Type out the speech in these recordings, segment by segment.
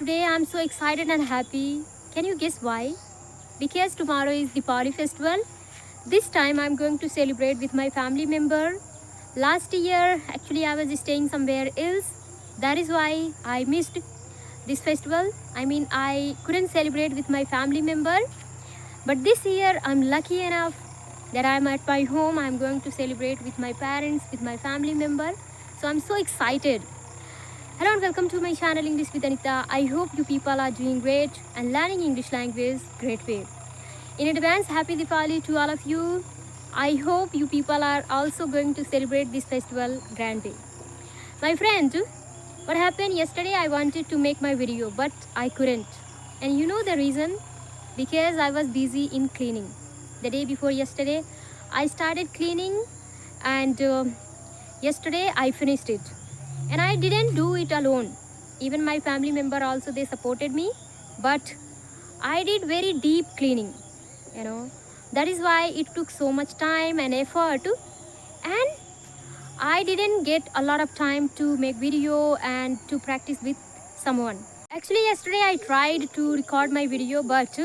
Today I'm so excited and happy. Can you guess why? Because tomorrow is Diwali festival. This time I'm going to celebrate with my family member. Last year actually I was staying somewhere else. That is why I missed this festival. I couldn't celebrate with my family member. But this year I'm lucky enough that I'm at my home. I'm going to celebrate with my parents, with my family member. So I'm so excited. Hello and welcome to my channel English with Anita. I hope you people are doing great and learning English language great way. In advance, happy Diwali to all of you. I hope you people are also going to celebrate this festival grand way. My friend, what happened yesterday? I wanted to make my video but I couldn't. And you know the reason? Because I was busy in cleaning. The day before yesterday, I started cleaning and yesterday I finished it. And I didn't do it alone. Even my family member also, they supported me. But I did very deep cleaning, you know. That is why it took so much time and effort. And I didn't get a lot of time to make video and to practice with someone. Actually, yesterday I tried to record my video, but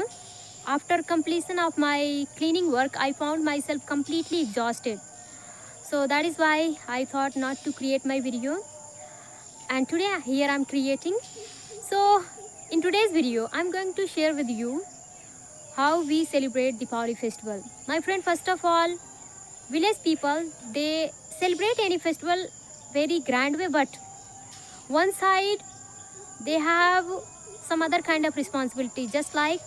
after completion of my cleaning work, I found myself completely exhausted. So that is why I thought not to create my video. And today here I'm creating. So in today's video I'm going to share with you how we celebrate the Diwali festival. My friend, first of all, village people, they celebrate any festival very grand way, but one side they have some other kind of responsibility, just like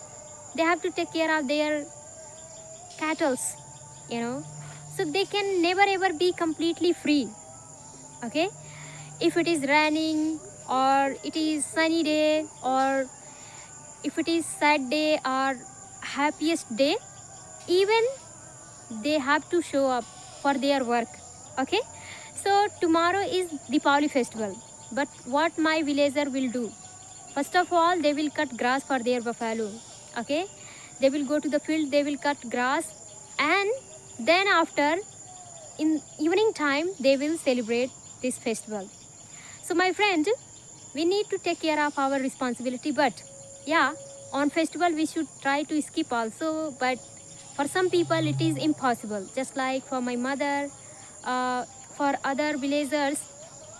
they have to take care of their cattles, you know, so they can never ever be completely free. Okay, if it is raining or it is sunny day, or if it is sad day or happiest day, even they have to show up for their work. Okay, so tomorrow is Diwali festival, but what my villager will do, first of all they will cut grass for their buffalo. Okay, they will go to the field, they will cut grass, and then after in evening time they will celebrate this festival. So my friend, we need to take care of our responsibility, but yeah, on festival we should try to skip also, but for some people it is impossible, just like for my mother, for other villagers,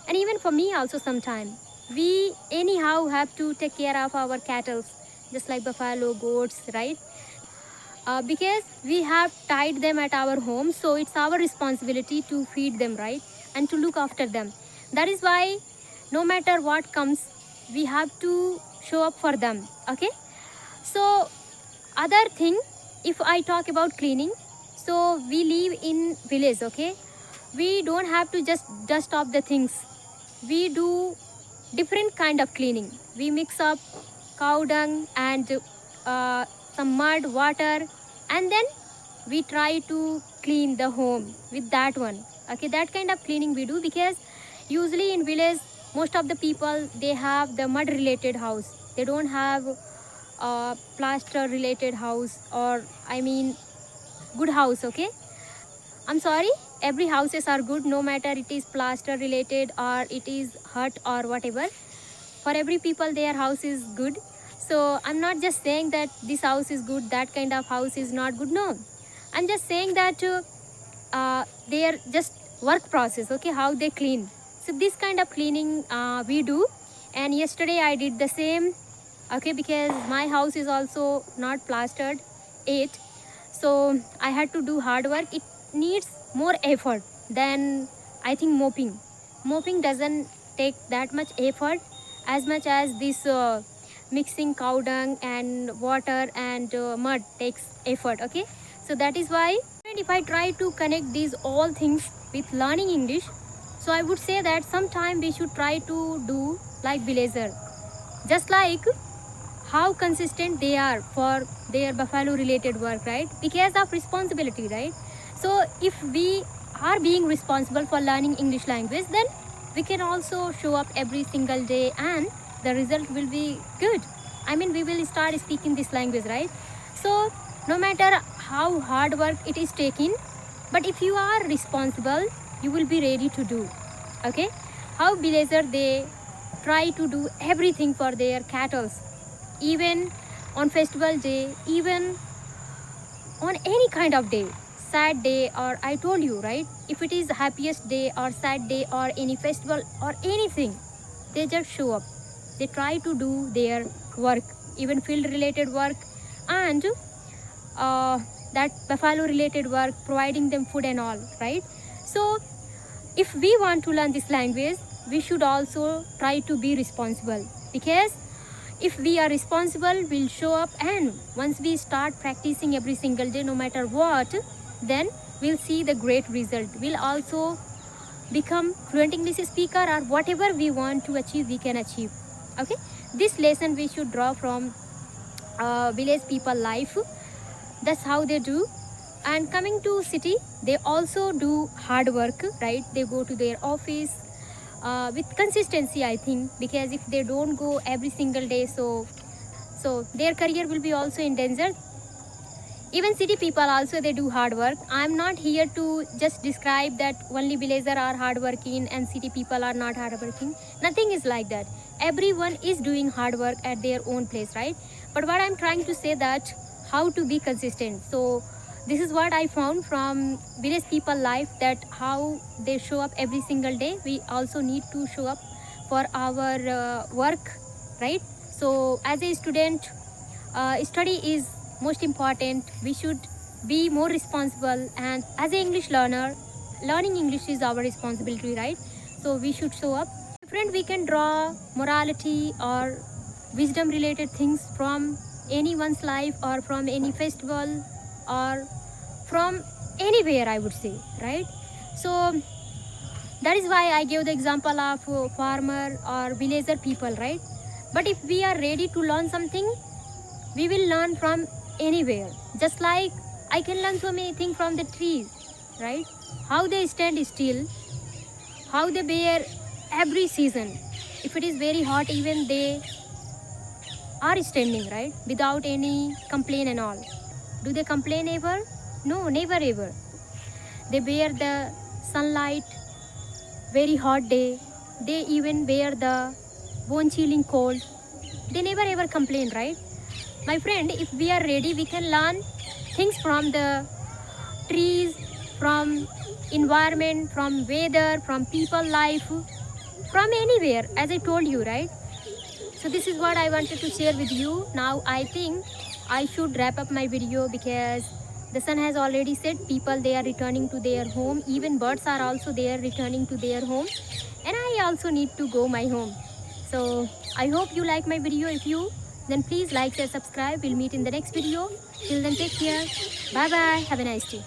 and even for me also sometime. We anyhow have to take care of our cattle, just like buffalo, goats, right? Because we have tied them at our home, so it's our responsibility to feed them, right, and to look after them. That is why no matter what comes, we have to show up for them. Okay, so other thing, if I talk about cleaning, so we live in village. Okay, we don't have to just dust off the things. We do different kind of cleaning. We mix up cow dung and some mud, water, and then we try to clean the home with that one. Okay, that kind of cleaning we do, because usually in village most of the people, they have the mud related house, they don't have plaster related house, or good house. Okay, I'm sorry, every houses are good, no matter it is plaster related or it is hut or whatever. For every people their house is good. So I'm not just saying that this house is good, that kind of house is not good. No, I'm just saying that their just work process, okay, how they clean. So this kind of cleaning we do, and yesterday I did the same. Okay, because my house is also not plastered yet, so I had to do hard work. It needs more effort than, I think, mopping doesn't take that much effort as much as this mixing cow dung and water and mud takes effort. Okay, so that is why, and if I try to connect these all things with learning English, so I would say that sometime we should try to do like villager, just like how consistent they are for their buffalo related work, right, because of responsibility, right? So if we are being responsible for learning English language, then we can also show up every single day and the result will be good. We will start speaking this language, right? So no matter how hard work it is taking, but if you are responsible, you will be ready to do. Okay, how villager they try to do everything for their cattle, even on festival day, even on any kind of day, sad day, or I told you, right, if it is happiest day or sad day or any festival or anything, they just show up. They try to do their work, even field related work, and that buffalo related work, providing them food and all, right? So if we want to learn this language, we should also try to be responsible, because if we are responsible, we'll show up, and once we start practicing every single day, no matter what, then we'll see the great result. We'll also become fluent English speaker, or whatever we want to achieve, we can achieve. Okay, this lesson we should draw from village people life. That's how they do. And coming to city, they also do hard work, right? They go to their office with consistency, I think, because if they don't go every single day, so their career will be also in danger. Even city people also, they do hard work. I'm not here to just describe that only villager are hardworking and city people are not hardworking. Nothing is like that. Everyone is doing hard work at their own place, right? But what I'm trying to say, that how to be consistent. So this is what I found from village people life, that how they show up every single day. We also need to show up for our work, right? So as a student, study is most important. We should be more responsible, and as an English learner, learning English is our responsibility, right? So we should show up. Friend, we can draw morality or wisdom related things from anyone's life, or from any festival, or from anywhere, I would say, right? So that is why I gave the example of farmer or villager people, right? But if we are ready to learn something, we will learn from anywhere. Just like I can learn so many things from the trees, right? How they stand still, how they bear every season. If it is very hot, even they are standing, right, without any complaint and all. Do they complain ever? No, never ever. They bear the sunlight, very hot day. They even bear the bone chilling cold. They never ever complain, right? My friend, if we are ready, we can learn things from the trees, from environment, from weather, from people life, from anywhere, as I told you, right? So this is what I wanted to share with you. Now I think I should wrap up my video, because the sun has already set. People, they are returning to their home. Even birds are also there returning to their home. And I also need to go my home. So I hope you like my video. If you, then please like, share, subscribe. We'll meet in the next video. Till then, take care. Bye bye. Have a nice day.